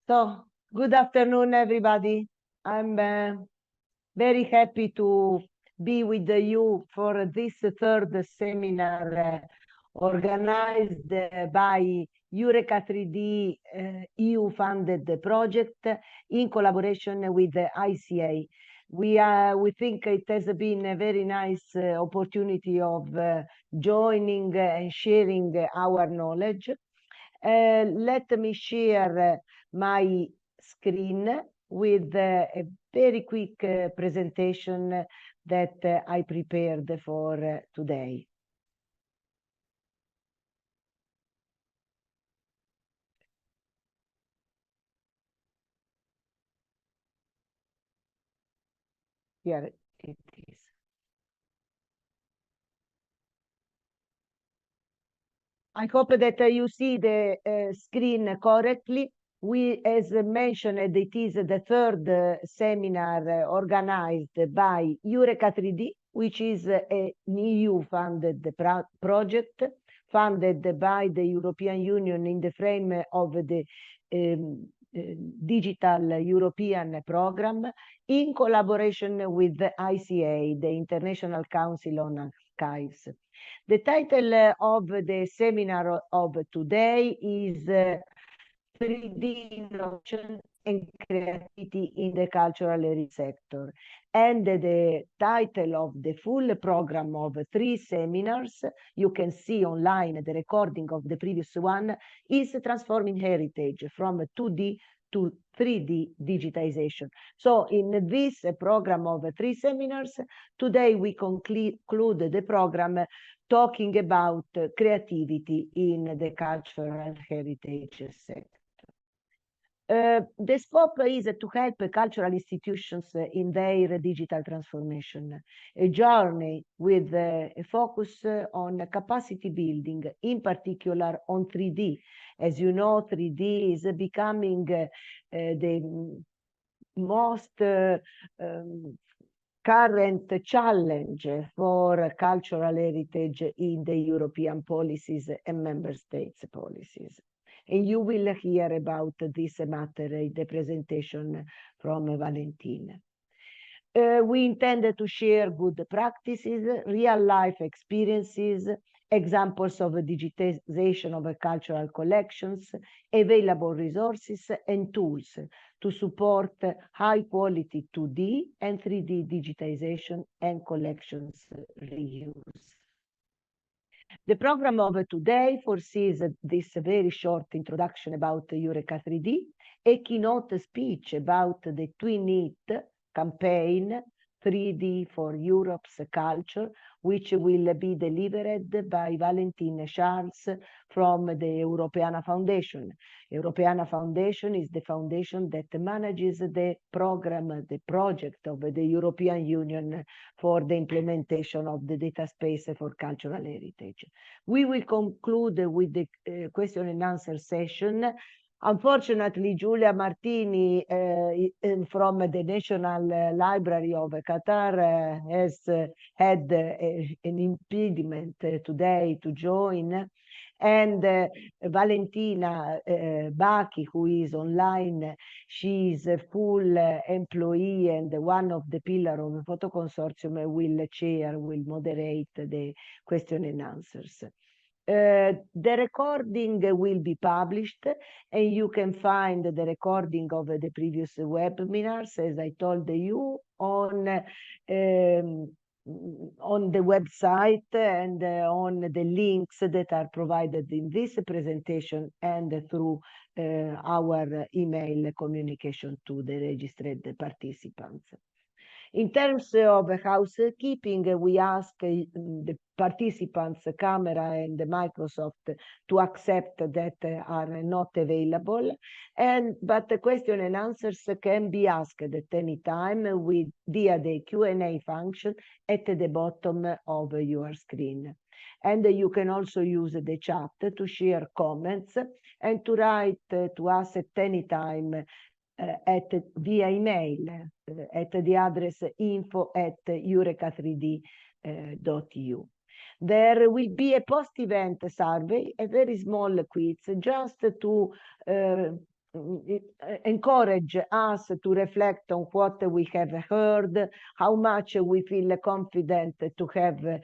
So, good afternoon, everybody. I'm very happy to be with you for this third seminar organized by EUreka3D EU-funded project in collaboration with the ICA. We think it has been a very nice opportunity of joining and sharing our knowledge. Let me share my screen with a very quick presentation that I prepared for today. Here it is. I hope that you see the screen correctly. We, as mentioned, it is the third seminar organized by EUreka3D, which is an EU-funded project funded by the European Union in the frame of the Digital European program in collaboration with the ICA, the International Council on Archives. The title of the seminar of today is 3D Innovation and Creativity in the Cultural Area Sector. And the title of the full program of 3 seminars, you can see online the recording of the previous one, is Transforming Heritage from 2D to 3D digitization. So in this program of 3 seminars, today we conclude the program talking about creativity in the cultural heritage sector. The scope is to help cultural institutions in their digital transformation, a journey with a focus on capacity building, in particular on 3D. As you know, 3D is becoming the most current challenge for cultural heritage in the European policies and member states policies. And you will hear about this matter in the presentation from Valentine. We intend to share good practices, real-life experiences, examples of digitization of cultural collections, available resources and tools to support high-quality 2D and 3D digitization and collections reuse. The program of today foresees this very short introduction about EUreka3D, a keynote speech about the TwinIt campaign 3D for Europe's culture, which will be delivered by Valentine Charles from the Europeana Foundation. Europeana Foundation is the foundation that manages the program, the project of the European Union for the implementation of the data space for cultural heritage. We will conclude with the question and answer session. Unfortunately, Giulia Martini from the National Library of Qatar has had an impediment today to join. And Valentina Bacchi, who is online, she is a full employee and one of the pillars of the Photoconsortium, will moderate the question and answers. The recording will be published, and you can find the recording of the previous webinars, as I told you, on the website and on the links that are provided in this presentation and through our email communication to the registered participants. In terms of housekeeping, we ask the participants, camera and Microsoft, to accept that are not available. But the question and answers can be asked at any time via the Q&A function at the bottom of your screen. And you can also use the chat to share comments and to write to us at any time via email at the address info@eureka3d.eu. There will be a post-event survey, a very small quiz, just to encourage us to reflect on what we have heard, how much we feel confident to have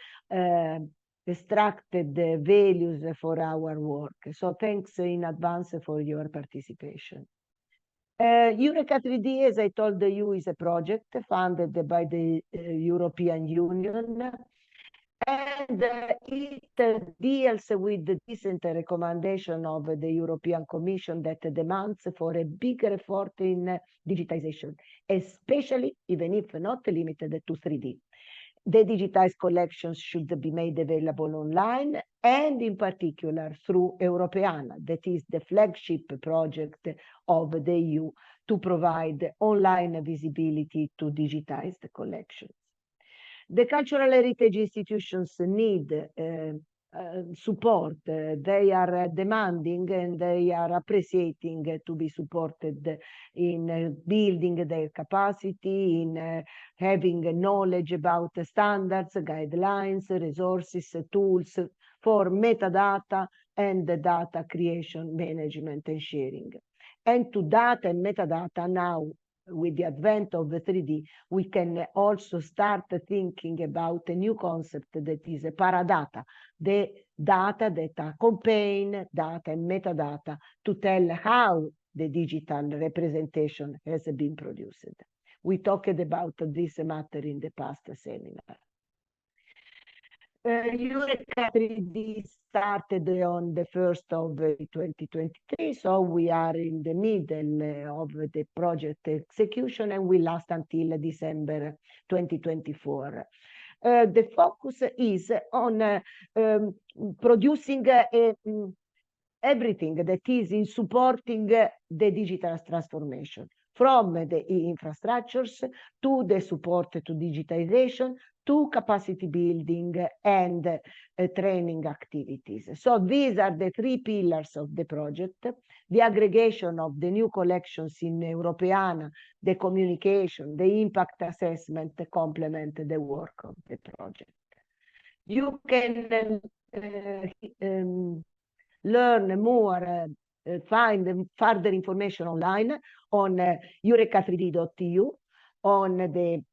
extracted the values for our work. So thanks in advance for your participation. EUreka3D, as I told you, is a project funded by the European Union. And it deals with the decent recommendation of the European Commission that demands for a bigger effort in digitization, especially, even if not limited to 3D. The digitized collections should be made available online and in particular through Europeana, that is the flagship project of the EU to provide online visibility to digitized collections. The cultural heritage institutions need support. They are demanding and they are appreciating to be supported in building their capacity, in having knowledge about standards, guidelines, resources, tools for metadata and data creation, management and sharing. And to data and metadata now, with the advent of the 3D, we can also start thinking about a new concept that is a paradata, the data that accompany data and metadata to tell how the digital representation has been produced. We talked about this matter in the past seminar. EUreka3D started on the 1st of 2023, so we are in the middle of the project execution and will last until December 2024. The focus is on producing everything that is in supporting the digital transformation, from the infrastructures to the support to digitization, to capacity building and training activities. So these are the three pillars of the project: the aggregation of the new collections in Europeana, the communication, the impact assessment complement the work of the project. You can learn more, find further information online on eureka3d.eu, on the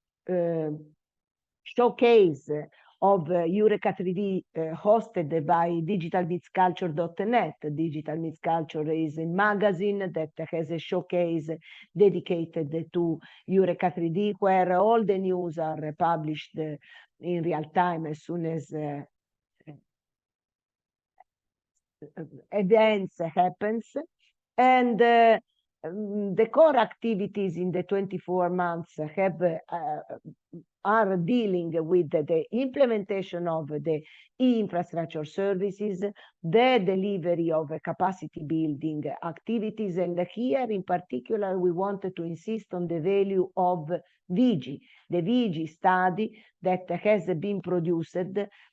showcase of EUreka3D hosted by digitalmixculture.net. Digital Mix Culture is a magazine that has a showcase dedicated to EUreka3D, where all the news are published in real time as soon as events happens. And the core activities in the 24 months are dealing with the implementation of the e-infrastructure services, the delivery of capacity building activities, and here in particular we wanted to insist on the value of VIGI, the VIGI study that has been produced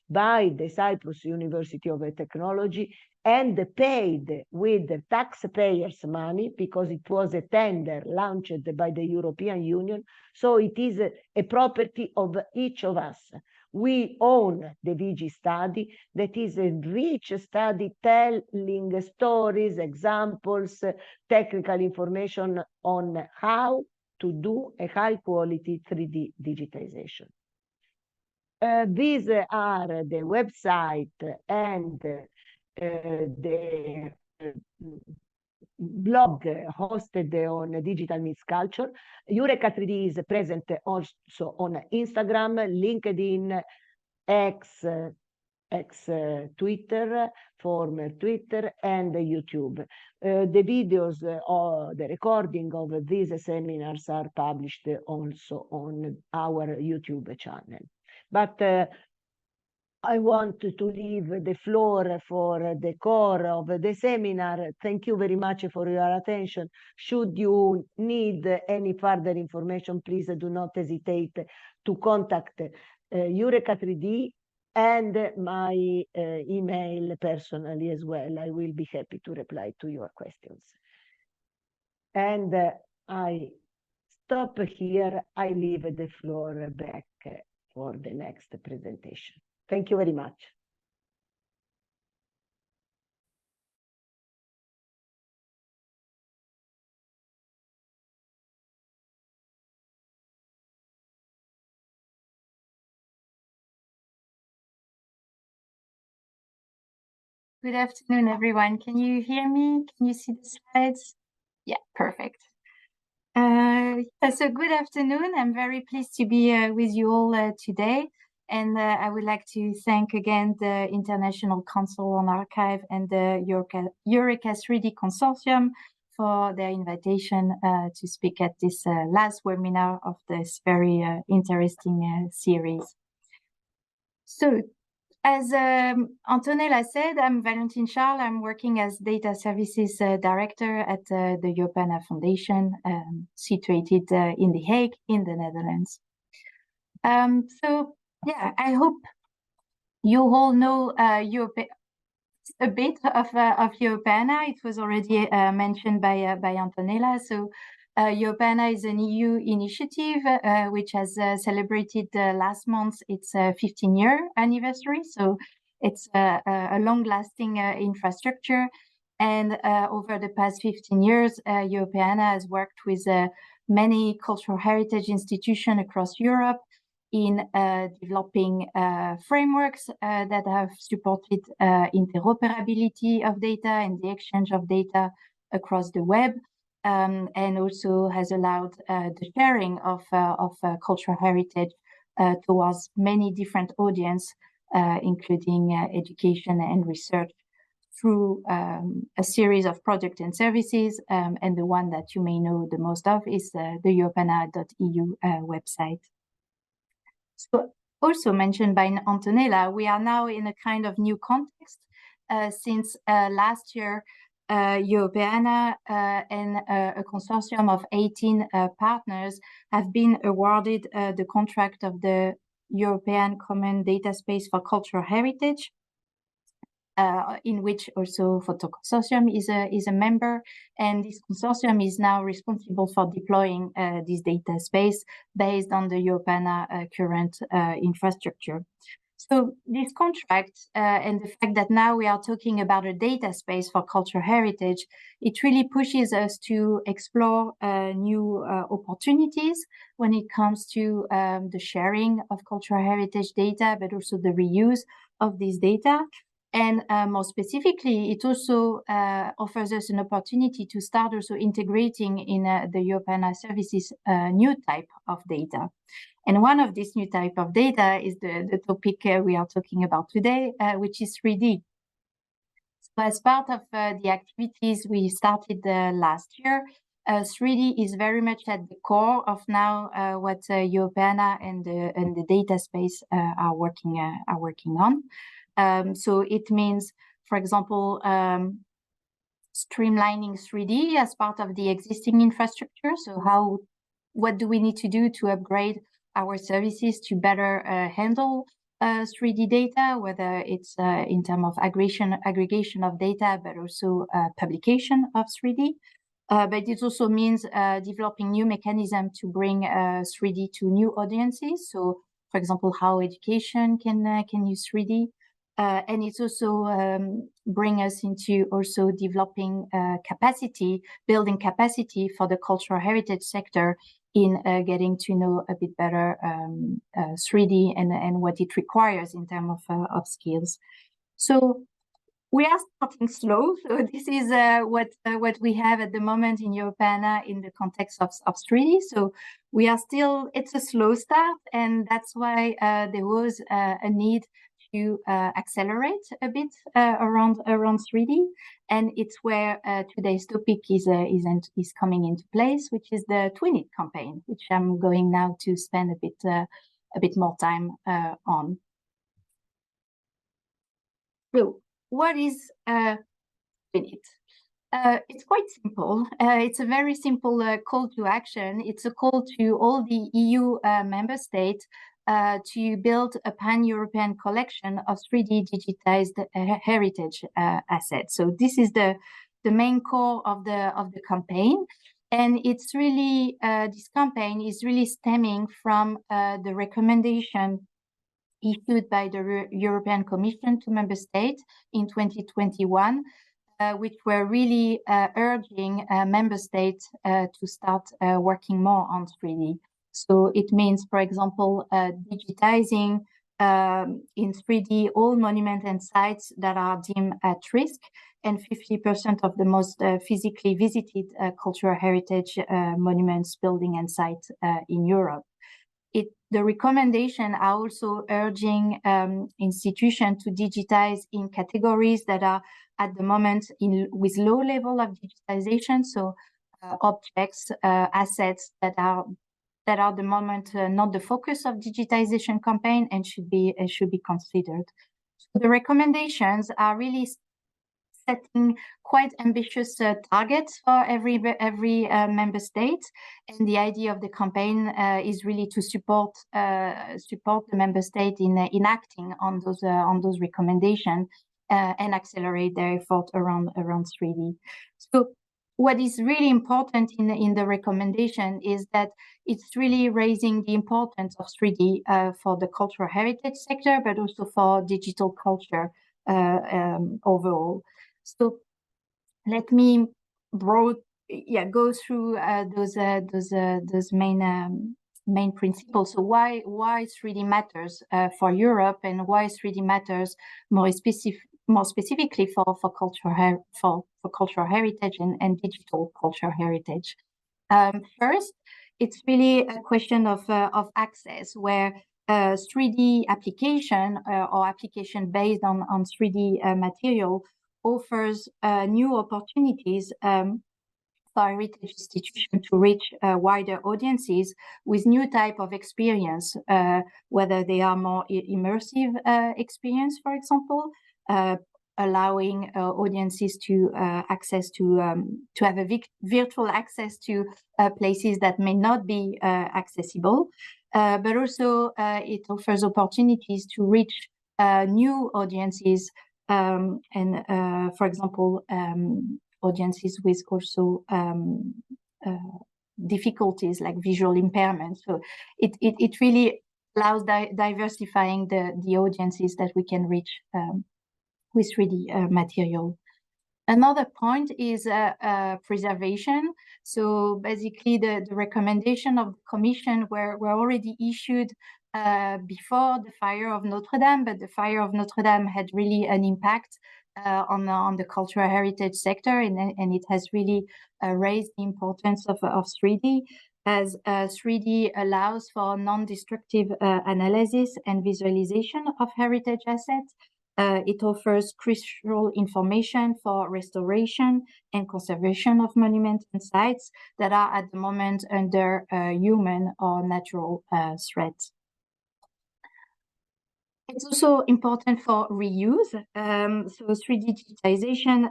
by the Cyprus University of Technology and paid with taxpayers' money, because it was a tender launched by the European Union. So it is a property of each of us. We own the VIGI study, that is a rich study telling stories, examples, technical information on how to do a high-quality 3D digitization. These are the website and the blog hosted on Digital Mix Culture. EUreka3D is present also on Instagram, LinkedIn, X Twitter, former Twitter, and YouTube. The videos or the recording of these seminars are published also on our YouTube channel. But I want to leave the floor for the core of the seminar. Thank you very much for your attention. Should you need any further information, please do not hesitate to contact EUreka3D and my email personally as well. I will be happy to reply to your questions. And I stop here. I leave the floor back for the next presentation. Thank you very much. Good afternoon, everyone. Can you hear me? Can you see the slides? Yeah, perfect. So good afternoon. I'm very pleased to be with you all today. And I would like to thank again the International Council on Archive and the EUreka3D Consortium for their invitation to speak at this last webinar of this very interesting series. So, as Antonella said, I'm Valentine. I'm working as Data Services Director at the Europeana Foundation, situated in The Hague, in the Netherlands. So, yeah, I hope you all know a bit of Europeana. It was already mentioned by Antonella. So, Europeana is an EU initiative which has celebrated last month its 15-year anniversary. So it's a long-lasting infrastructure. And over the past 15 years, Europeana has worked with many cultural heritage institutions across Europe in developing frameworks that have supported interoperability of data and the exchange of data across the web. And also has allowed the sharing of cultural heritage towards many different audiences, including education and research, through a series of projects and services. And the one that you may know the most of is the Europeana.eu website. So, also mentioned by Antonella, we are now in a kind of new context since last year. Europeana and a consortium of 18 partners have been awarded the contract of the European Common Data Space for Cultural Heritage, in which also Photoconsortium is a member, and this consortium is now responsible for deploying this data space based on the Europeana current infrastructure. So this contract and the fact that now we are talking about a data space for cultural heritage, it really pushes us to explore new opportunities when it comes to the sharing of cultural heritage data, but also the reuse of this data. And more specifically, it also offers us an opportunity to start also integrating in the Europeana services new type of data. And one of these new type of data is the topic we are talking about today, which is 3D. So as part of the activities we started last year, 3D is very much at the core of now what Europeana and the data space are working on. So it means, for example, streamlining 3D as part of the existing infrastructure. So what do we need to do to upgrade our services to better handle 3D data, whether it's in terms of aggregation of data, but also publication of 3D. But it also means developing new mechanisms to bring 3D to new audiences. So, for example, how education can use 3D. And it's also bring us into also developing building capacity for the cultural heritage sector in getting to know a bit better 3D and what it requires in terms of skills. So we are starting slow. So this is what we have at the moment in Europeana in the context of 3D. So we are still, it's a slow start, and that's why there was a need to accelerate a bit around 3D, and it's where today's topic is coming into place, which is the TwinIt campaign, which I'm going now to spend a bit more time on. So, what is TwinIt? It's quite simple. It's a very simple call to action. It's a call to all the EU member states to build a pan-European collection of 3D digitized heritage assets. So this is the main core of the campaign, and it's really this campaign is really stemming from the recommendation issued by the European Commission to member states in 2021. Which were really urging member states to start working more on 3D. So it means, for example, digitizing in 3D all monuments and sites that are deemed at risk, and 50% of the most physically visited cultural heritage monuments, buildings, and sites in Europe. The recommendation are also urging institutions to digitize in categories that are at the moment with low level of digitization, so objects, assets that are at the moment not the focus of digitization campaign and should be considered. So the recommendations are really setting quite ambitious targets for every member state, and the idea of the campaign is really to support the member state in acting on those recommendations and accelerate their effort around 3D. So what is really important in the recommendation is that it's really raising the importance of 3D for the cultural heritage sector, but also for digital culture overall. So let me go through those main principles. So why 3D matters for Europe, and why 3D matters more specifically for cultural heritage and digital cultural heritage. First, it's really a question of access, where 3D application or application based on 3D material offers new opportunities for heritage institutions to reach wider audiences with new type of experience, whether they are more immersive experience, for example, allowing audiences to have a virtual access to places that may not be accessible, but also it offers opportunities to reach new audiences, and for example, audiences with also difficulties like visual impairment. So it really allows diversifying the audiences that we can reach with 3D material. Another point is preservation. So basically the recommendation of the Commission were already issued before the fire of Notre Dame, but the fire of Notre Dame had really an impact on the cultural heritage sector, and it has really raised the importance of 3D, as 3D allows for non-destructive analysis and visualization of heritage assets. It offers crucial information for restoration and conservation of monuments and sites that are at the moment under human or natural threat. It's also important for reuse. So 3D digitization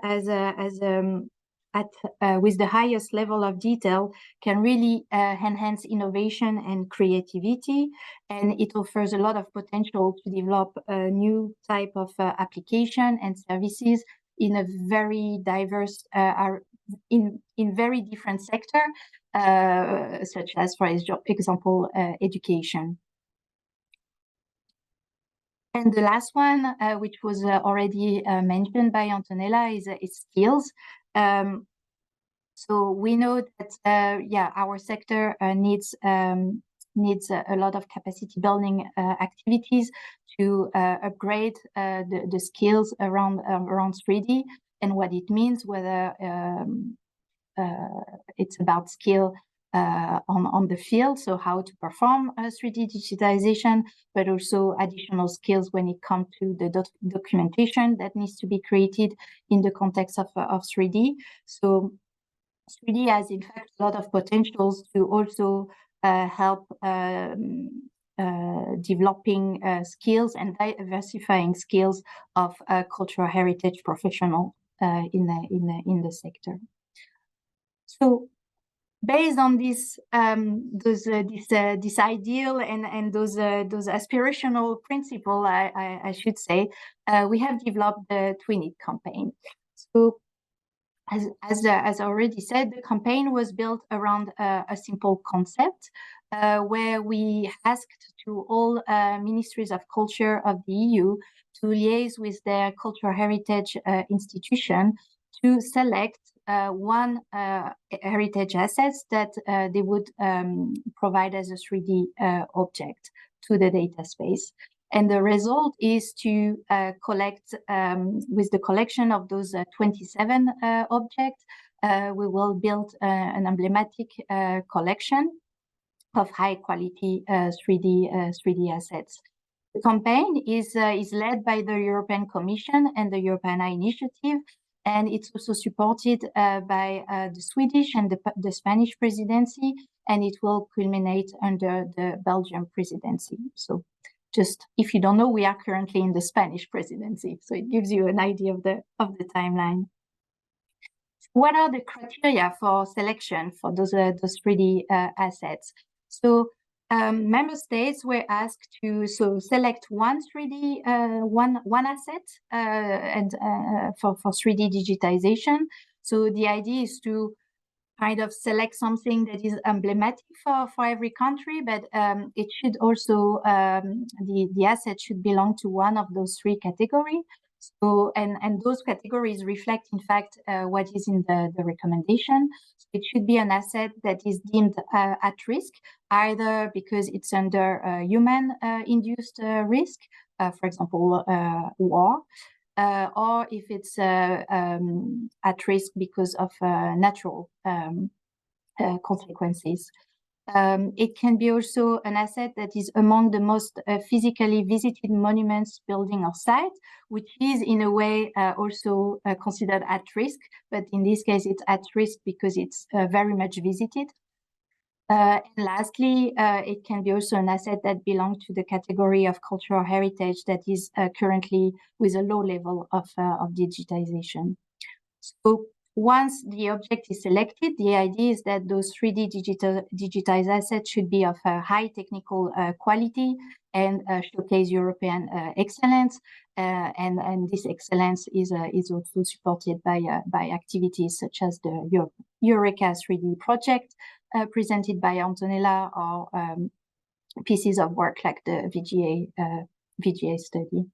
with the highest level of detail can really enhance innovation and creativity, and it offers a lot of potential to develop a new type of application and services in a very diverse, in very different sector, such as, for example, education. And the last one, which was already mentioned by Antonella, is skills. So we know that our sector needs a lot of capacity building activities to upgrade the skills around 3D and what it means, whether it's about skill on the field, so how to perform 3D digitization, but also additional skills when it comes to the documentation that needs to be created in the context of 3D. So 3D has in fact a lot of potentials to also help developing skills and diversifying skills of cultural heritage professionals in the sector. So based on this ideal and those aspirational principle, I should say, we have developed the TwinIt campaign. So as I already said, the campaign was built around a simple concept where we asked to all ministries of culture of the EU to liaise with their cultural heritage institution to select one heritage assets that they would provide as a 3D object to the data space. And the result is to collect, with the collection of those 27 objects, we will build an emblematic collection of high quality 3D assets. The campaign is led by the European Commission and the Europeana initiative, and it's also supported by the Swedish and the Spanish presidency, and it will culminate under the Belgian presidency. So just if you don't know, we are currently in the Spanish presidency, so it gives you an idea of the timeline. What are the criteria for selection for those 3D assets? So member states were asked to select one 3D one asset and for 3D digitization. So the idea is to kind of select something that is emblematic for every country, but it should also the asset should belong to one of those three categories. So and those categories reflect, in fact, what is in the recommendation. So it should be an asset that is deemed at risk, either because it's under human-induced risk, for example, war, or if it's at risk because of natural consequences. It can be also an asset that is among the most physically visited monuments, building, or site, which is in a way also considered at risk, but in this case it's at risk because it's very much visited. And lastly, it can be also an asset that belongs to the category of cultural heritage that is currently with a low level of digitization. So once the object is selected, the idea is that those 3D digitized assets should be of high technical quality and showcase European excellence. And this excellence is also supported by activities such as the EUreka3D project presented by Antonella, or pieces of work like the VGA study.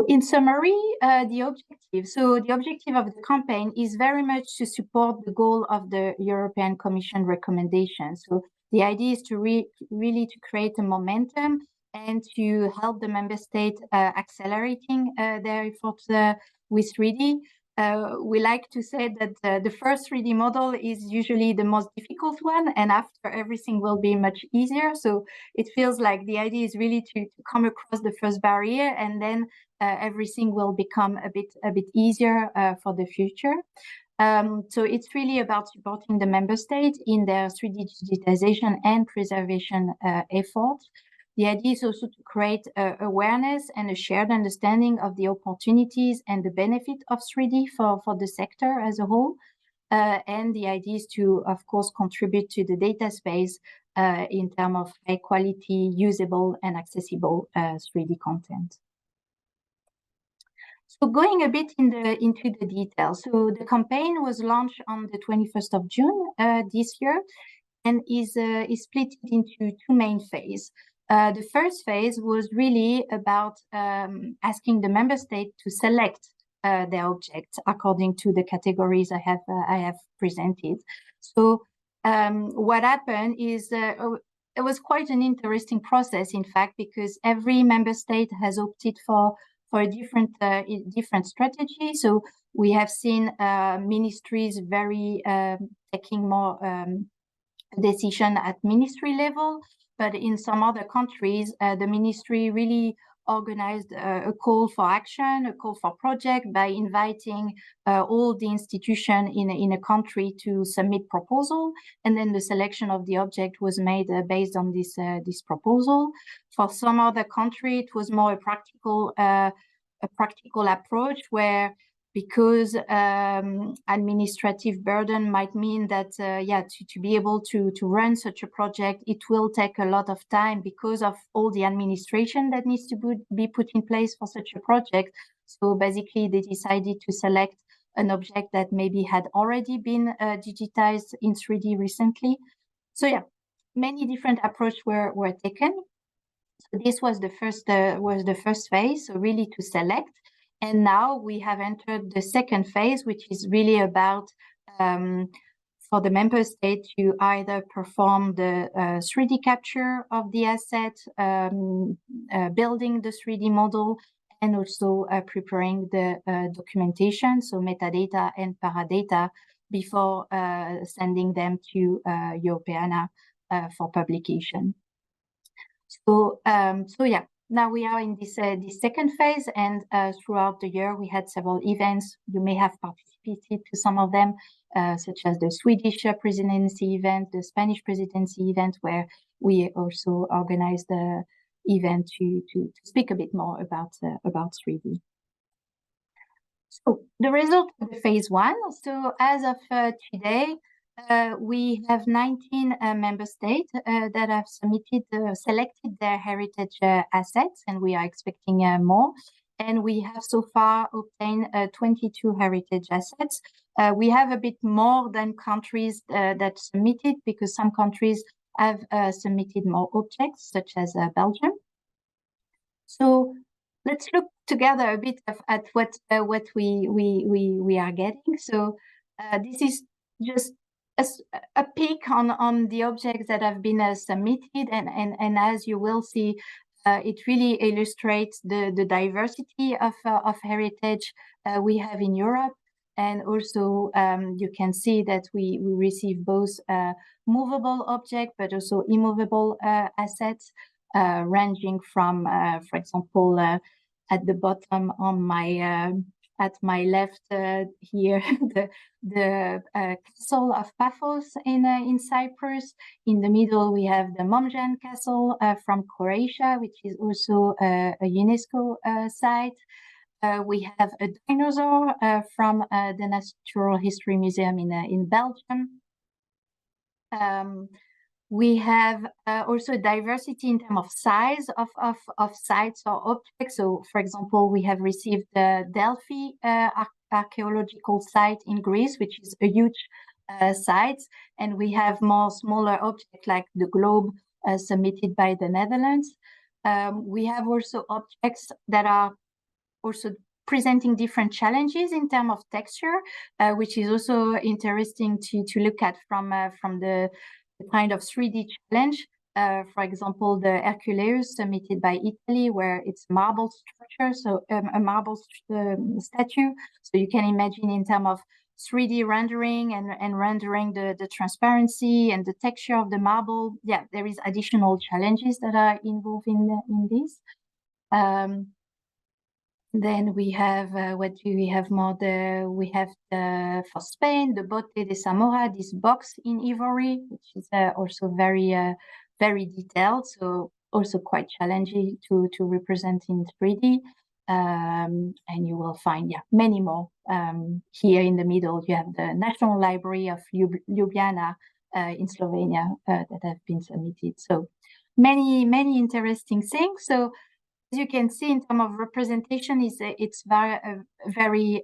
In summary, the objective of the campaign is very much to support the goal of the European Commission recommendation. So the idea is to really to create a momentum and to help the member state accelerating their efforts with 3D. We like to say that the first 3D model is usually the most difficult one, and after everything will be much easier. So it feels like the idea is really to come across the first barrier, and then everything will become a bit easier for the future. So it's really about supporting the member states in their 3D digitization and preservation efforts. The idea is also to create awareness and a shared understanding of the opportunities and the benefit of 3D for the sector as a whole. And the idea is to, of course, contribute to the data space in terms of high quality, usable, and accessible 3D content. So going a bit into the details. So the campaign was launched on the 21st of June this year, and is split into two main phases. The first phase was really about asking the member state to select their objects according to the categories I have presented. So what happened is it was quite an interesting process, in fact, because every member state has opted for a different strategy. So we have seen ministries very taking more decision at ministry level. But in some other countries, the ministry really organized a call for action, a call for project by inviting all the institutions in a country to submit proposal, and then the selection of the object was made based on this proposal. For some other country, it was more a practical approach, where because administrative burden might mean that to be able to run such a project, it will take a lot of time because of all the administration that needs to be put in place for such a project. So basically they decided to select an object that maybe had already been digitized in 3D recently. So yeah, many different approaches were taken. So this was the first phase, so really to select. And now we have entered the second phase, which is really about for the member state to either perform the 3D capture of the asset, building the 3D model, and also preparing the documentation, so metadata and paradata, before sending them to Europeana for publication. So yeah, now we are in this second phase, and throughout the year we had several events. You may have participated to some of them, such as the Swedish presidency event, the Spanish presidency event, where we also organized the event to speak a bit more about 3D. So the result of the phase one. So as of today, we have 19 member states that have selected their heritage assets, and we are expecting more. And we have so far obtained 22 heritage assets. We have a bit more than countries that submitted, because some countries have submitted more objects, such as Belgium. So let's look together a bit at what we are getting. So this is just a peek on the objects that have been submitted, and as you will see, it really illustrates the diversity of heritage we have in Europe. And also you can see that we receive both movable objects, but also immovable assets, ranging from, for example, at the bottom on my at my left here, the castle of Paphos in Cyprus. In the middle, we have the Momjan Castle from Croatia, which is also a UNESCO site. We have a dinosaur from the Natural History Museum in Belgium. We have also diversity in terms of size of sites or objects. So, for example, we have received the Delphi archaeological site in Greece, which is a huge site, and we have more smaller objects like the globe submitted by the Netherlands. We have also objects that are also presenting different challenges in terms of texture, which is also interesting to look at from the kind of 3D challenge. For example, the Herculeus submitted by Italy, where it's marble structure, so a marble statue. So you can imagine in terms of 3D rendering and rendering the transparency and the texture of the marble. Yeah, there is additional challenges that are involved in this. Then we have, what do we have more? We have for Spain, the Bote de Zamora, this box in ivory, which is also very, very detailed. So also quite challenging to represent in 3D. And you will find, yeah, many more. Here in the middle, you have the National Library of Ljubljana in Slovenia that have been submitted. So many interesting things. So as you can see, in terms of representation, it's very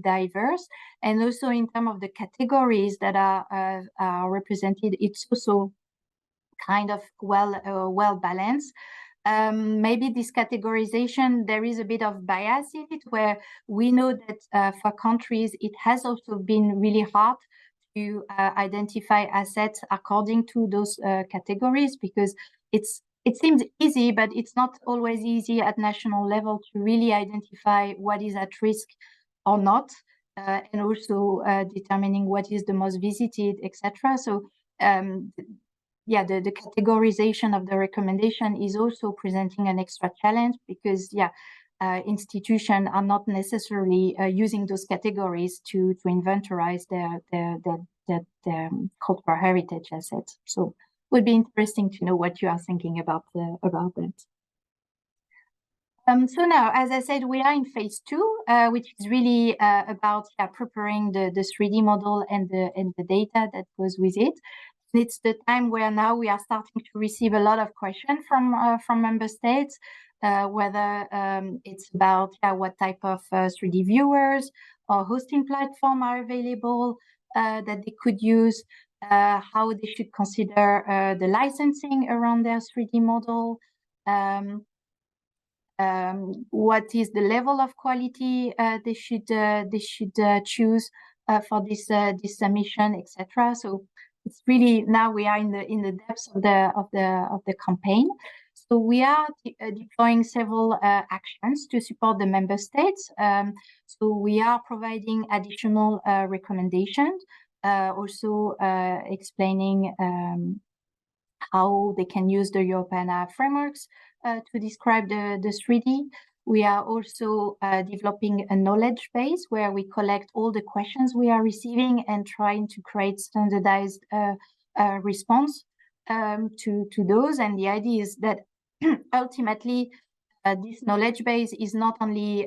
diverse, and also in terms of the categories that are represented, it's also kind of well balanced. Maybe this categorization, there is a bit of bias in it, where we know that for countries, it has also been really hard to identify assets according to those categories, because it seems easy, but it's not always easy at national level to really identify what is at risk or not, and also determining what is the most visited, etc. So yeah, the categorization of the recommendation is also presenting an extra challenge, because yeah, institutions are not necessarily using those categories to inventorize their cultural heritage assets. So would be interesting to know what you are thinking about that. So now, as I said, we are in phase 2, which is really about preparing the 3D model and the data that goes with it. It's the time where now we are starting to receive a lot of questions from member states, whether it's about what type of 3D viewers or hosting platform are available that they could use, how they should consider the licensing around their 3D model, what is the level of quality they should choose, for this submission, etc. So it's really, now we are in the depths of the campaign. So we are deploying several actions to support the member states. So we are providing additional recommendations, also explaining how they can use the Europeana frameworks to describe the 3D. We are also developing a knowledge base where we collect all the questions we are receiving and trying to create standardized response to those. And the idea is that ultimately, this knowledge base is not only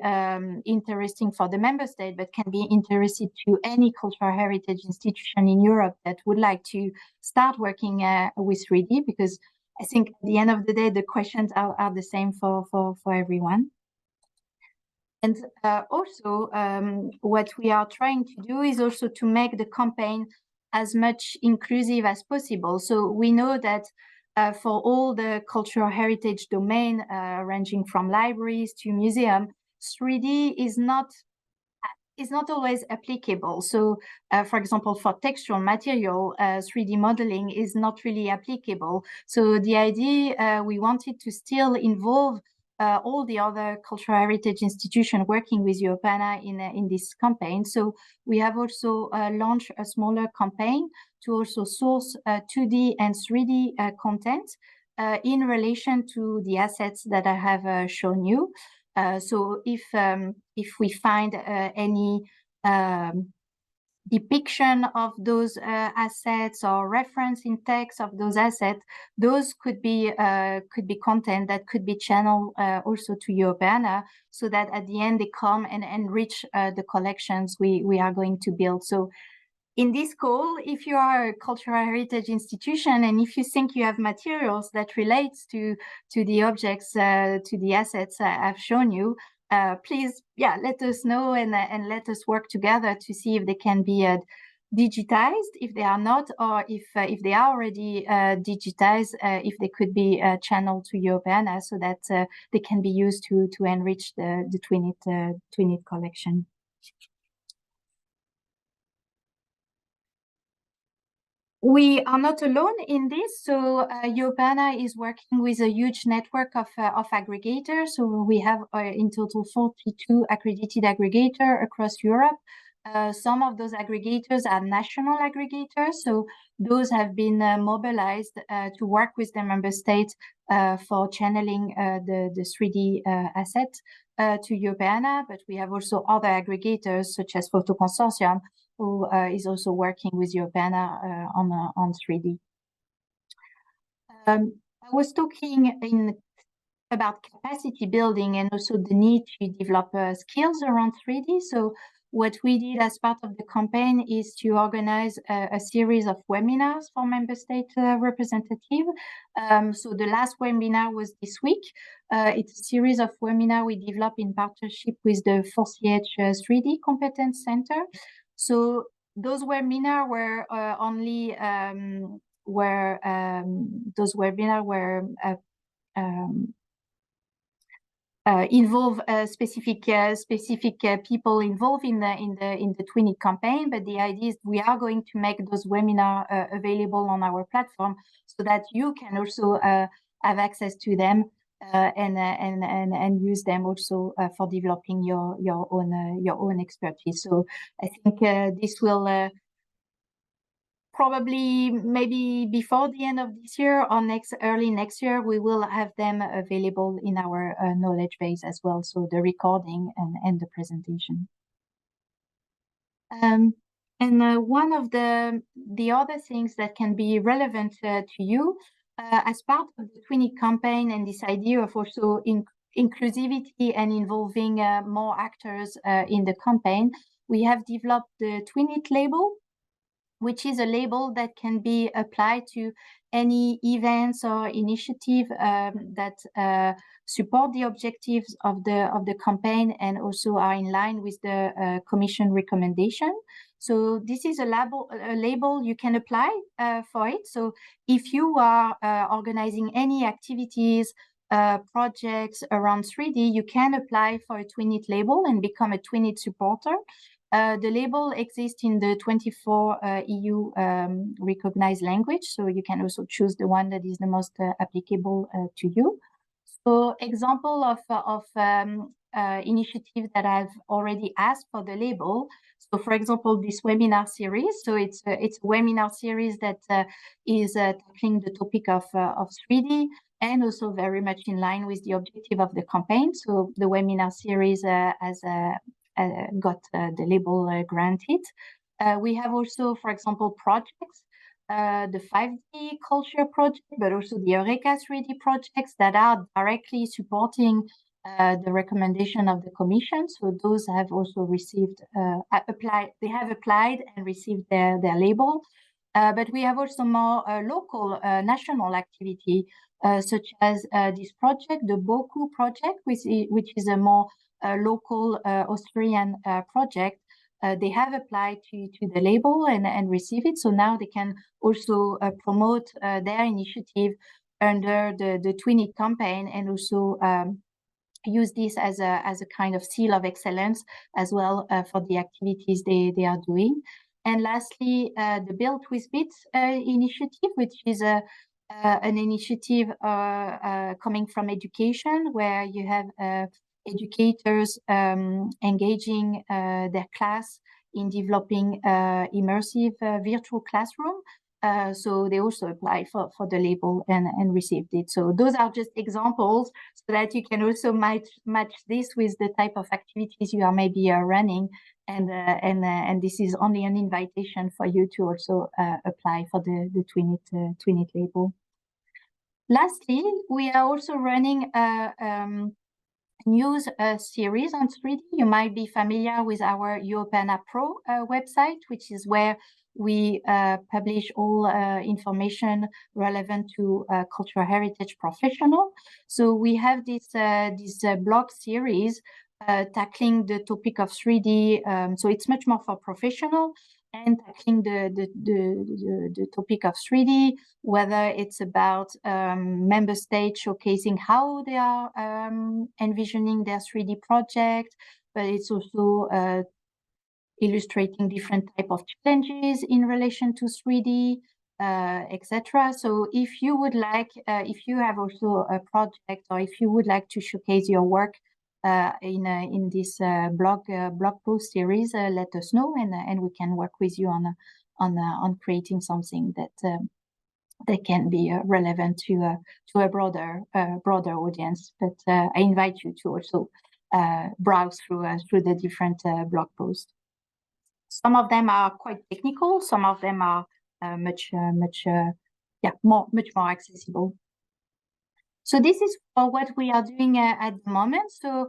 interesting for the member state, but can be interested to any cultural heritage institution in Europe that would like to start working with 3D, because I think at the end of the day, the questions are the same for everyone. And also, what we are trying to do is also to make the campaign as much inclusive as possible. So we know that for all the cultural heritage domain, ranging from libraries to museum, 3D is not always applicable. So, for example, for textual material, 3D modeling is not really applicable. So the idea, we wanted to still involve all the other cultural heritage institutions working with Europeana in this campaign. So we have also launched a smaller campaign to also source 2D and 3D content in relation to the assets that I have shown you. So if we find any depiction of those assets or reference in text of those assets, those could be content that could be channeled also to Europeana, so that at the end they come and enrich the collections we are going to build. So in this call, if you are a cultural heritage institution and if you think you have materials that relates to the objects, to the assets I've shown you, please, let us know and let us work together to see if they can be digitized, if they are not, or if they are already digitized, if they could be channeled to Europeana so that they can be used to enrich the TwinIt collection. We are not alone in this. So Europeana is working with a huge network of aggregators. So we have in total 42 accredited aggregators across Europe. Some of those aggregators are national aggregators. So those have been mobilized to work with the member states for channeling the 3D asset to Europeana. But we have also other aggregators such as Photoconsortium, who is also working with Europeana on 3D. I was talking about capacity building and also the need to develop skills around 3D. So what we did as part of the campaign is to organize a series of webinars for member state representatives. So the last webinar was this week. It's a series of webinars we developed in partnership with the 4CH 3D Competence Center. So those webinars were involve specific people involved in the TwinIt campaign, but the idea is we are going to make those webinars available on our platform so that you can also have access to them and use them also for developing your own expertise. So I think this will probably maybe before the end of this year or early next year, we will have them available in our knowledge base as well. So the recording and the presentation. And one of the other things that can be relevant to you as part of the TwinIt campaign and this idea of also inclusivity and involving more actors in the campaign, we have developed the TwinIt label, which is a label that can be applied to any events or initiative that support the objectives of the campaign and also are in line with the Commission recommendation. So this is a label you can apply for it. So if you are organizing any activities, projects around 3D, you can apply for a TwinIt label and become a TwinIt supporter. The label exists in the 24 EU recognized language, so you can also choose the one that is the most applicable to you. So example of initiative that I've already asked for the label. So for example, this webinar series. So it's a webinar series that is tackling the topic of 3D, and also very much in line with the objective of the campaign. So the webinar series has got the label granted. We have also, for example, projects, the 5D culture project, but also the EUreka3D projects that are directly supporting the recommendation of the Commission. So those have also received, they have applied and received their label. But we have also more local national activity, such as this project, the Boku project, which is a more local Austrian project. They have applied to the label and receive it. So now they can also promote their initiative under the TwinIt campaign, and also use this as a kind of seal of excellence as well for the activities they are doing. And lastly, the Build with Bits initiative, which is an initiative coming from education, where you have educators engaging their class in developing immersive virtual classroom. So they also apply for the label and received it. So those are just examples, so that you can also match this with the type of activities you are maybe running. And this is only an invitation for you to also apply for the TwinIt label. Lastly, we are also running news series on 3D. You might be familiar with our Europeana Pro website, which is where we publish all information relevant to cultural heritage professional. So we have this blog series tackling the topic of 3D. So it's much more for professional, and tackling the topic of 3D, whether it's about member states showcasing how they are envisioning their 3D project, but it's also illustrating different type of challenges in relation to 3D, etc. So if you would like, if you have also a project, or if you would like to showcase your work in this blog post series, let us know, and we can work with you on creating something that can be relevant to a broader audience. But I invite you to also browse through the different blog posts. Some of them are quite technical. Some of them are much more accessible. So this is what we are doing at the moment. So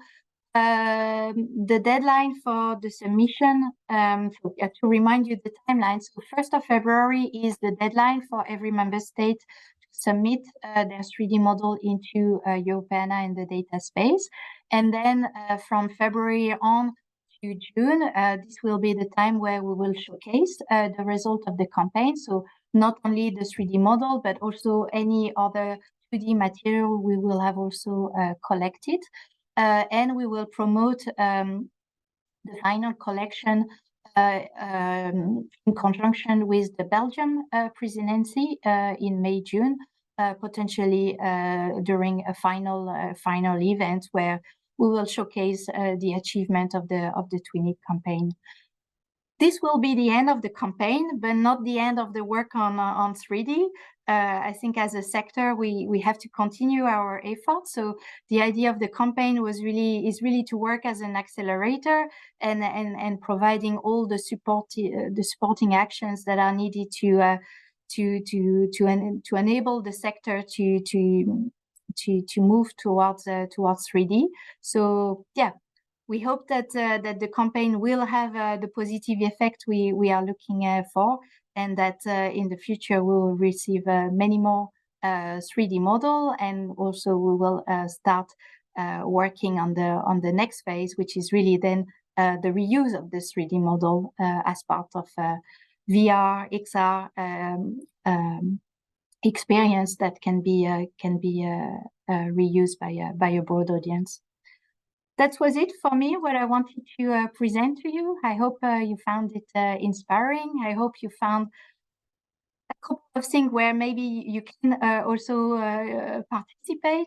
the deadline for the submission, to remind you the timeline, so 1st of February is the deadline for every member state to submit their 3D model into Europeana in the data space. And then from February on to June, this will be the time where we will showcase the result of the campaign. So not only the 3D model, but also any other 2D material we will have also collected. And we will promote the final collection in conjunction with the Belgian presidency in May, June, potentially during a final event where we will showcase the achievement of the TwinIt campaign. This will be the end of the campaign, but not the end of the work on 3D. I think as a sector, we have to continue our efforts. So the idea of the campaign is really to work as an accelerator and providing all the supporting actions that are needed to enable the sector to move towards 3D. So yeah. We hope that the campaign will have the positive effect we are looking for, and that in the future we will receive many more 3D model, and also we will start working on the next phase, which is really then the reuse of the 3D model as part of VR, XR experience that can be reused by a broad audience. that was it for me, what I wanted to present to you. I hope you found it inspiring. I hope you found a couple of things where maybe you can also participate.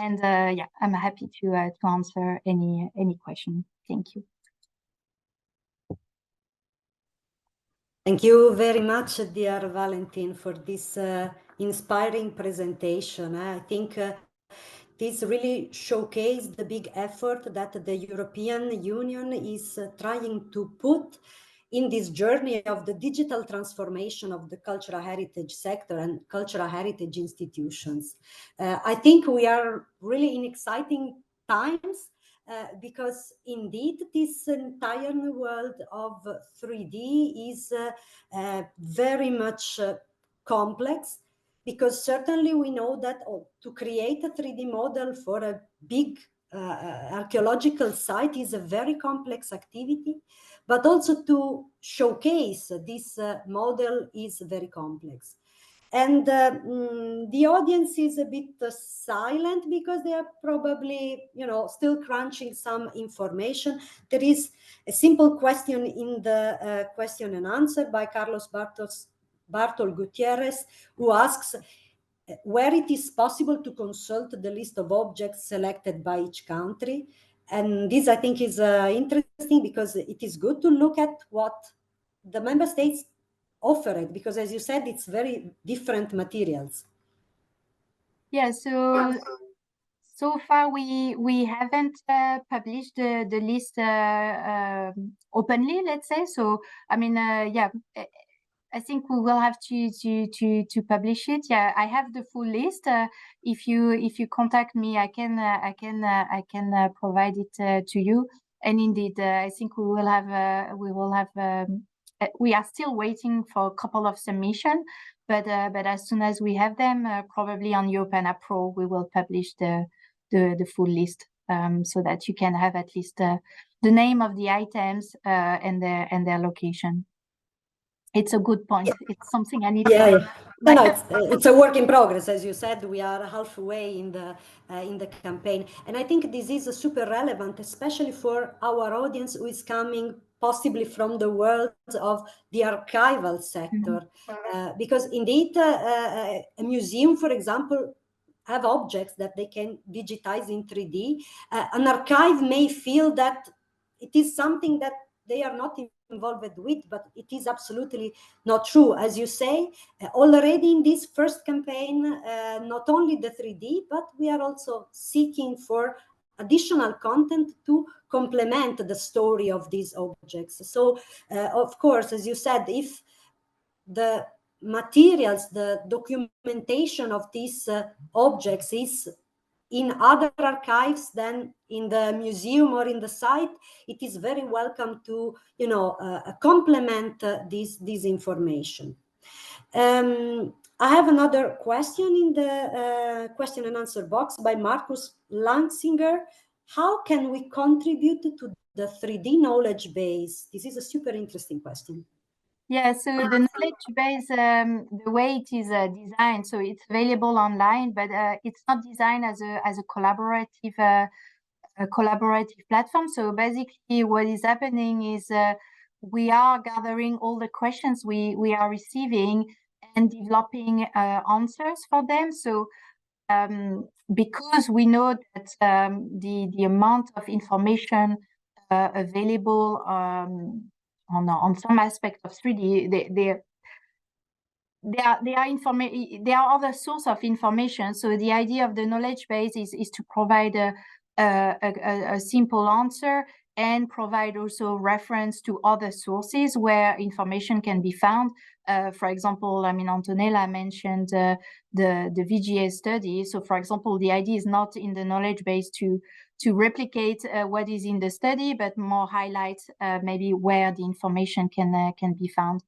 And yeah, I'm happy to answer any question. Thank you. Thank you very much, dear Valentine, for this inspiring presentation. I think this really showcased the big effort that the European Union is trying to put in this journey of the digital transformation of the cultural heritage sector and cultural heritage institutions. I think we are really in exciting times because indeed this entire new world of 3D is very much complex, because certainly we know that to create a 3D model for a big archaeological site is a very complex activity, but also to showcase this model is very complex. And the audience is a bit silent because they are probably, still crunching some information. There is a simple question in the question and answer by Carlos Bartol Gutierrez, who asks where it is possible to consult the list of objects selected by each country. And this, I think, is interesting because it is good to look at what the member states offer it, because as you said, it's very different materials. Yeah, so far we haven't published the list openly, let's say. So I mean, yeah, I think we will have to publish it. Yeah, I have the full list. If you contact me, I can provide it to you. And indeed, I think we will have we are still waiting for a couple of submissions, but as soon as we have them, probably on Europeana Pro, we will publish the full list, so that you can have at least the name of the items and their location. It's a good point. Yeah. It's something I need. Yeah. No, it's a work in progress, as you said. We are halfway in the campaign, and I think this is super relevant, especially for our audience who is coming possibly from the world of the archival sector, because indeed a museum, for example, have objects that they can digitize in 3D. An archive may feel that it is something that they are not involved with, but it is absolutely not true. As you say, already in this first campaign, not only the 3D, but we are also seeking for additional content to complement the story of these objects. So, of course, as you said, if the materials, the documentation of these objects is in other archives than in the museum or in the site, it is very welcome to, complement this information. I have another question in the question and answer box by Marcus Lansinger. How can we contribute to the 3D knowledge base? This is a super interesting question. Yeah, so the knowledge base, the way it is designed, so it's available online, but it's not designed as a collaborative platform. So basically, what is happening is we are gathering all the questions we are receiving and developing answers for them. So because we know that the amount of information available on some aspect of 3D, there are other sources of information. So the idea of the knowledge base is to provide a simple answer and provide also reference to other sources where information can be found. For example, I mean, Antonella mentioned the VGA study. So for example, the idea is not in the knowledge base to replicate what is in the study, but more highlight maybe where the information can be found.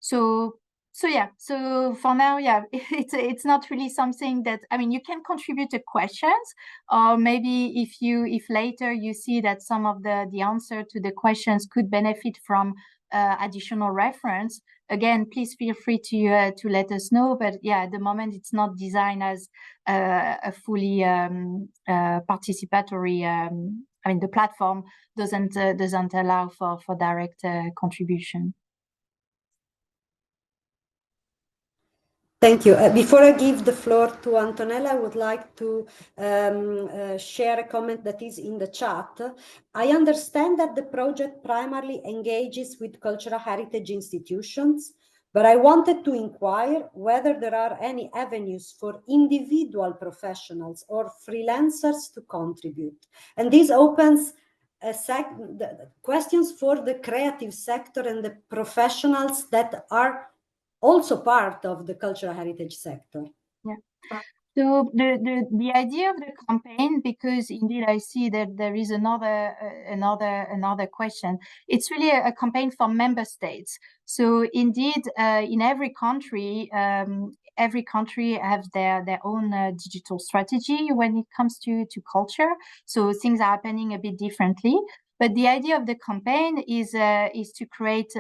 So yeah, so for now, yeah, it's not really something that, I mean, you can contribute to questions, or maybe if later you see that some of the answer to the questions could benefit from additional reference, again, please feel free to let us know. But yeah, at the moment it's not designed as a fully participatory. I mean, the platform doesn't allow for direct contribution. Thank you. Before I give the floor to Antonella, I would like to share a comment that is in the chat. I understand that the project primarily engages with cultural heritage institutions, but I wanted to inquire whether there are any avenues for individual professionals or freelancers to contribute. And this opens the questions for the creative sector and the professionals that are also part of the cultural heritage sector. Yeah. So the idea of the campaign, because indeed I see that there is another question. It's really a campaign for member states. So indeed, in every country has their own digital strategy when it comes to culture. So things are happening a bit differently. But the idea of the campaign is to create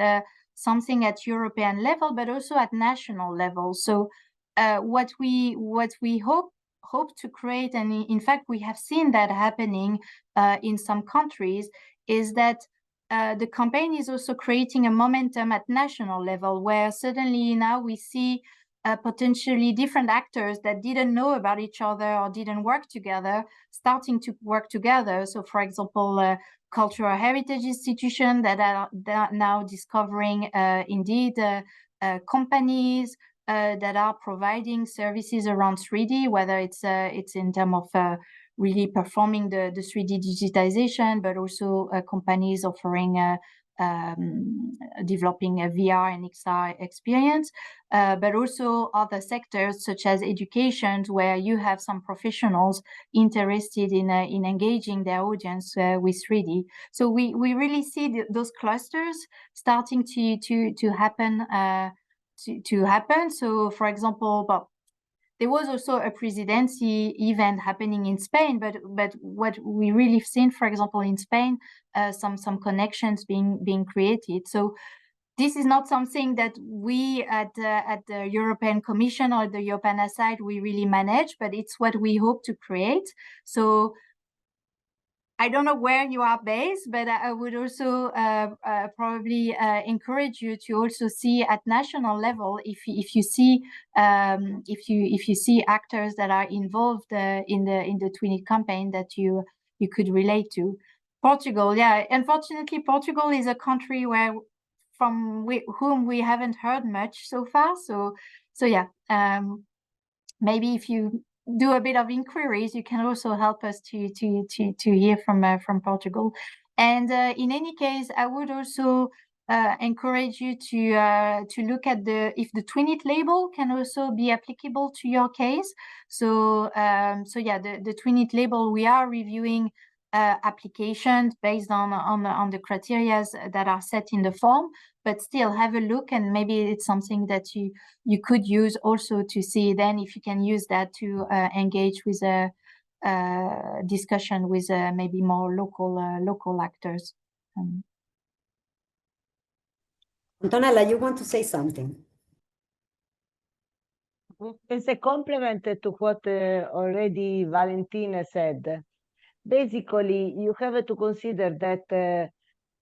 something at European level, but also at national level. So what we hope to create, and in fact we have seen that happening in some countries, is that the campaign is also creating a momentum at national level, where suddenly now we see potentially different actors that didn't know about each other or didn't work together starting to work together. So for example, cultural heritage institutions that are now discovering indeed companies that are providing services around 3D, whether it's in terms of really performing the 3D digitization, but also companies offering developing a VR and XR experience, but also other sectors such as education, where you have some professionals interested in engaging their audience with 3D. So we really see those clusters starting to happen. So, for example, there was also a presidency event happening in Spain, but what we really seen, for example, in Spain, some connections being created. So this is not something that we at the European Commission or the Europeana side we really manage, but it's what we hope to create. So I don't know where you are based, but I would also probably encourage you to also see at national level if you see actors that are involved in the TwinIt campaign that you could relate to. Portugal, yeah, unfortunately, Portugal is a country from whom we haven't heard much so far. So yeah, maybe if you do a bit of inquiries, you can also help us to hear from Portugal. And in any case, I would also encourage you to look at if the TwinIt label can also be applicable to your case. So yeah, the TwinIt label, we are reviewing applications based on the criteria that are set in the form, but still have a look, and maybe it's something that you could use also to see then if you can use that to engage with a discussion with maybe more local actors. Antonella, you want to say something? As a complement to what already Valentine said, basically you have to consider that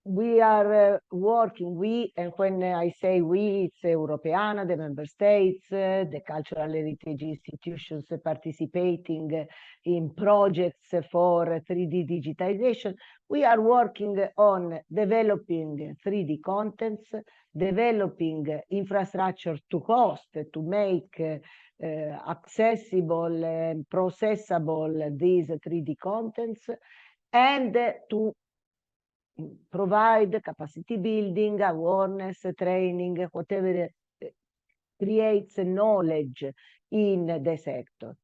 we are working, and when I say we, it's Europeana, the member states, the cultural heritage institutions participating in projects for 3D digitization. We are working on developing 3D contents, developing infrastructure to host, to make accessible and processable these 3D contents, and to provide capacity building, awareness, training, whatever creates knowledge in the sector.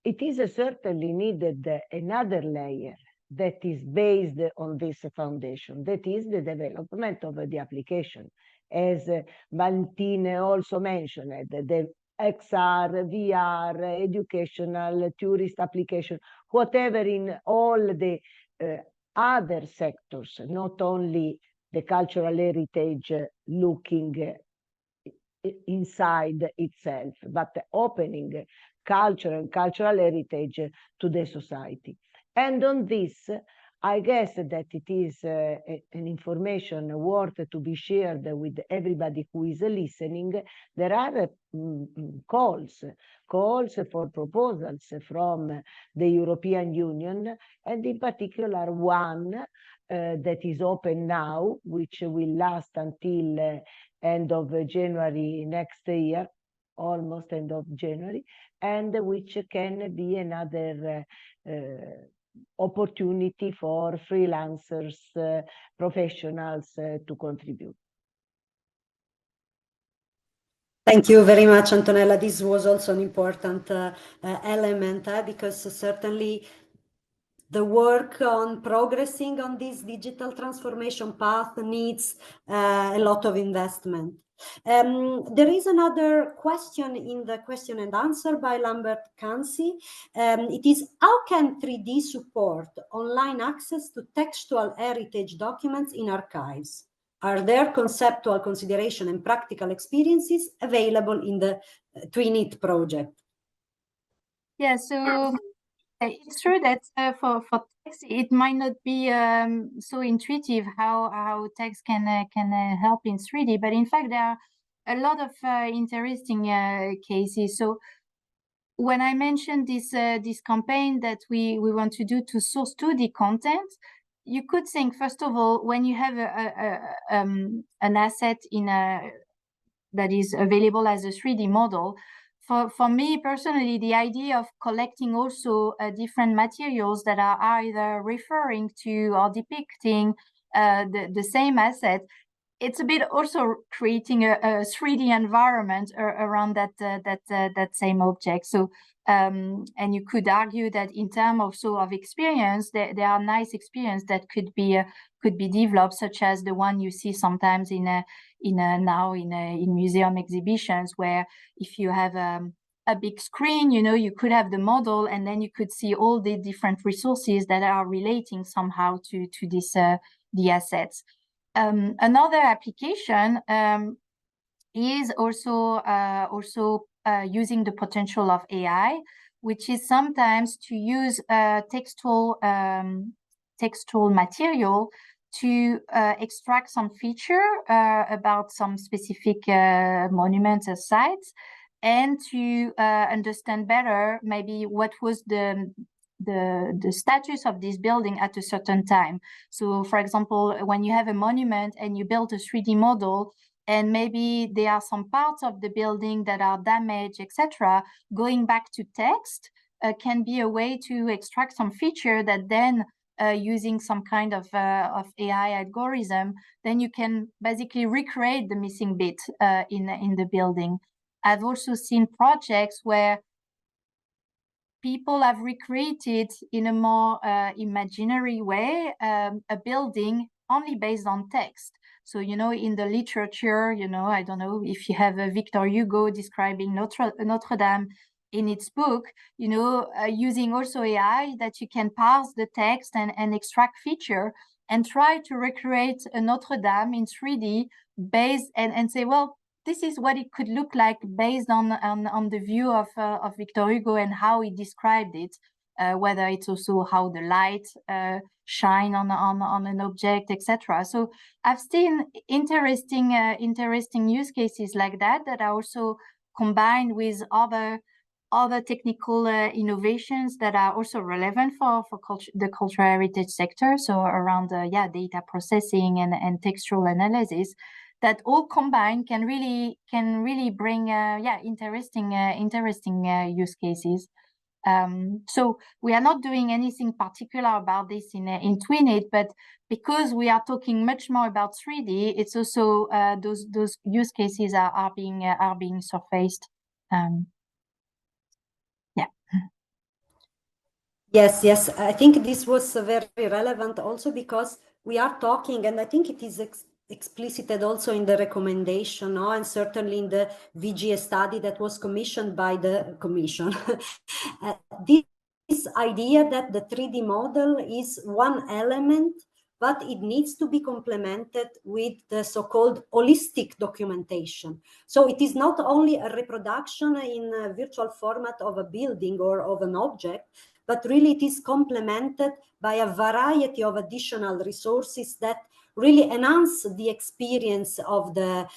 It is certainly needed another layer that is based on this foundation, that is the development of the application. As Valentine also mentioned, the XR, VR, educational, tourist application, whatever in all the other sectors, not only the cultural heritage looking inside itself, but opening culture and cultural heritage to the society. And on this, I guess that it is an information worth to be shared with everybody who is listening. There are calls for proposals from the European Union, and in particular one that is open now, which will last until end of January next year, almost end of January, and which can be another opportunity for freelancers, professionals to contribute. Thank you very much, Antonella. This was also an important element because certainly the work on progressing on this digital transformation path needs a lot of investment. There is another question in the question and answer by Lambert Kansi. It is, how can 3D support online access to textual heritage documents in archives? Are there conceptual consideration and practical experiences available in the TwinIt project? Yeah, so it's true that for text, it might not be so intuitive how text can help in 3D, but in fact there are a lot of interesting cases. So when I mentioned this this campaign that we want to do to source 2D content, you could think, first of all, when you have an asset in that is available as a 3D model. For me personally, the idea of collecting also different materials that are either referring to or depicting the same asset, it's a bit also creating a 3D environment around that same object. So and you could argue that in terms also of experience, there are nice experience that could be developed, such as the one you see sometimes in museum exhibitions, where if you have a big screen, you know, you could have the model, and then you could see all the different resources that are relating somehow to this the assets. Another application is also using the potential of AI, which is sometimes to use textual material to extract some feature about some specific monuments or sites, and to understand better maybe what was the status of this building at a certain time. So for example, when you have a monument and you build a 3D model, and maybe there are some parts of the building that are damaged, etc., going back to text can be a way to extract some feature that then using some kind of AI algorithm, then you can basically recreate the missing bit in the building. I've also seen projects where people have recreated in a more imaginary way a building only based on text. So, you know, in the literature, you know, I don't know if you have a Victor Hugo describing Notre Dame in its book, you know, using also AI, that you can parse the text and extract feature and try to recreate a Notre Dame in 3D based and say, well, this is what it could look like based on the view of Victor Hugo and how he described it, whether it's also how the light shine on an object, etc. So I've seen interesting use cases like that are also combined with other technical innovations that are also relevant for the cultural heritage sector. So around data processing and textual analysis, that all combined can really bring interesting use cases. So we are not doing anything particular about this in TwinIt, but because we are talking much more about 3D, it's also those use cases are being surfaced. Yes, I think this was very relevant also because we are talking, and I think it is explicited also in the recommendation, and certainly in the VGA study that was commissioned by the Commission. This idea that the 3D model is one element but it needs to be complemented with the so-called holistic documentation. So it is not only a reproduction in a virtual format of a building or of an object, but really it is complemented by a variety of additional resources that really enhance the experience of the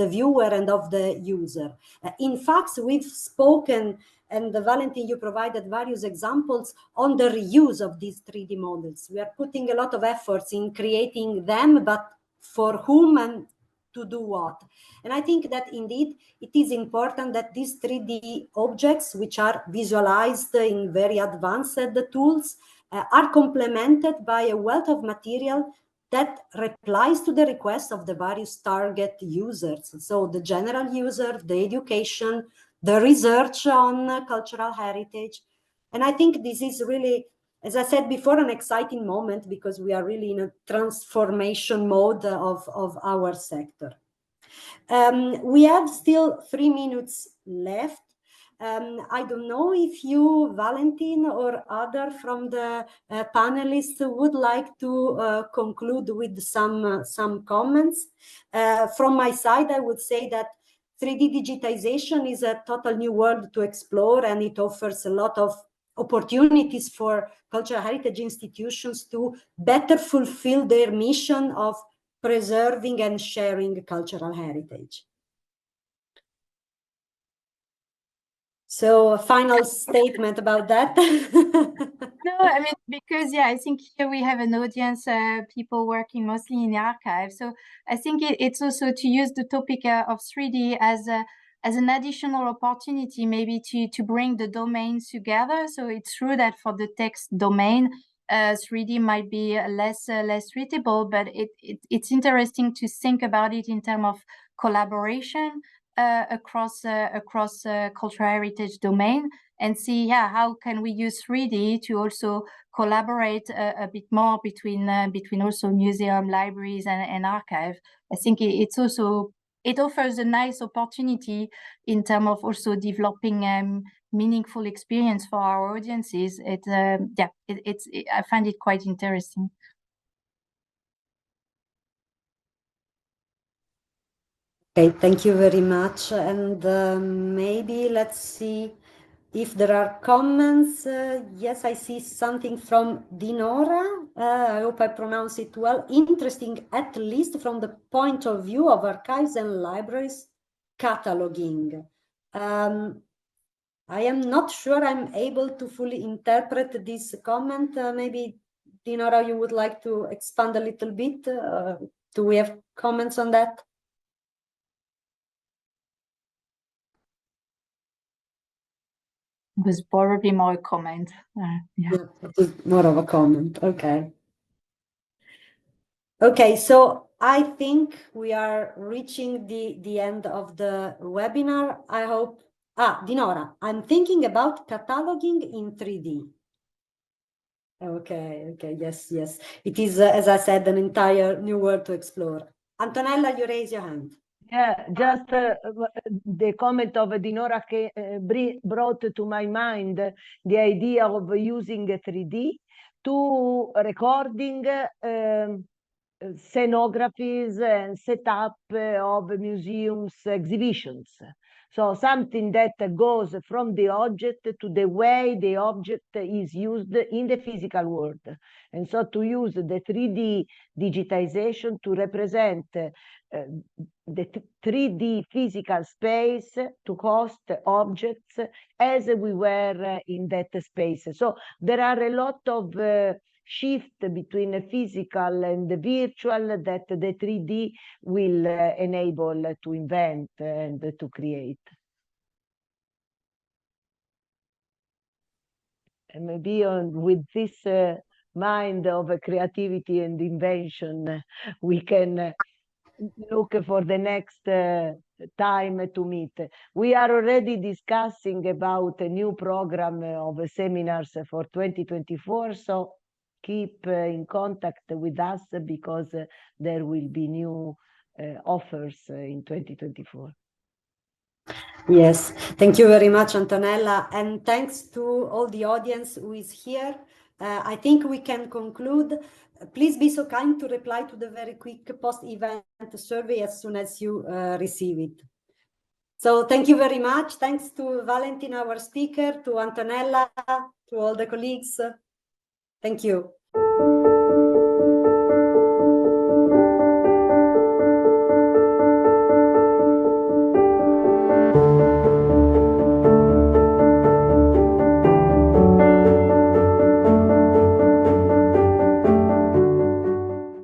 viewer and of the user. In fact, we've spoken, and Valentine, you provided various examples on the reuse of these 3D models. We are putting a lot of efforts in creating them, but for whom and to do what? And I think that indeed it is important that these 3D objects, which are visualized in very advanced tools, are complemented by a wealth of material that replies to the requests of the various target users. So the general user, the education, the research on cultural heritage. And I think this is really, as I said before, an exciting moment because we are really in a transformation mode of our sector. We have still 3 minutes left. I don't know if you, Valentine, or other from the panelists would like to conclude with some comments. From my side, I would say that 3D digitization is a total new world to explore, and it offers a lot of opportunities for cultural heritage institutions to better fulfill their mission of preserving and sharing cultural heritage. So a final statement about that. No, I mean, because, yeah, I think here we have an audience, people working mostly in the archive. So I think it's also to use the topic of 3D as an additional opportunity, maybe to bring the domains together. So it's true that for the text domain, 3D might be less readable, but it's interesting to think about it in terms of collaboration across cultural heritage domain, and see, yeah, how can we use 3D to also collaborate a bit more between also museum, libraries, and archive. I think it offers a nice opportunity in terms of also developing meaningful experience for our audiences. I find it quite interesting. Okay, thank you very much. And maybe let's see if there are comments. Yes, I see something from Dinora. I hope I pronounce it well. Interesting, at least from the point of view of archives and libraries cataloging. I am not sure I'm able to fully interpret this comment. Maybe, Dinora, you would like to expand a little bit? Do we have comments on that? It was probably more a comment. Yeah, it was more of a comment. Okay. Okay, so I think we are reaching the end of the webinar. I hope. Dinora, I'm thinking about cataloging in 3D. Okay, yes. It is, as I said, an entire new world to explore. Antonella, you raise your hand. Yeah, just the comment of Dinora brought to my mind the idea of using 3D to recording scenographies and setup of museums exhibitions. So something that goes from the object to the way the object is used in the physical world. And so to use the 3D digitization to represent the 3D physical space to host objects as we were in that space. So there are a lot of shift between the physical and the virtual that the 3D will enable to invent and to create. And maybe with this mind of creativity and invention, we can look for the next time to meet. We are already discussing about a new program of seminars for 2024, so keep in contact with us because there will be new offers in 2024. Yes, thank you very much, Antonella, and thanks to all the audience who is here. I think we can conclude please be so kind to reply to the very quick post-event survey as soon as you receive it. So thank you very much. Thanks to Valentine, our speaker, to Antonella, to all the colleagues. Thank you.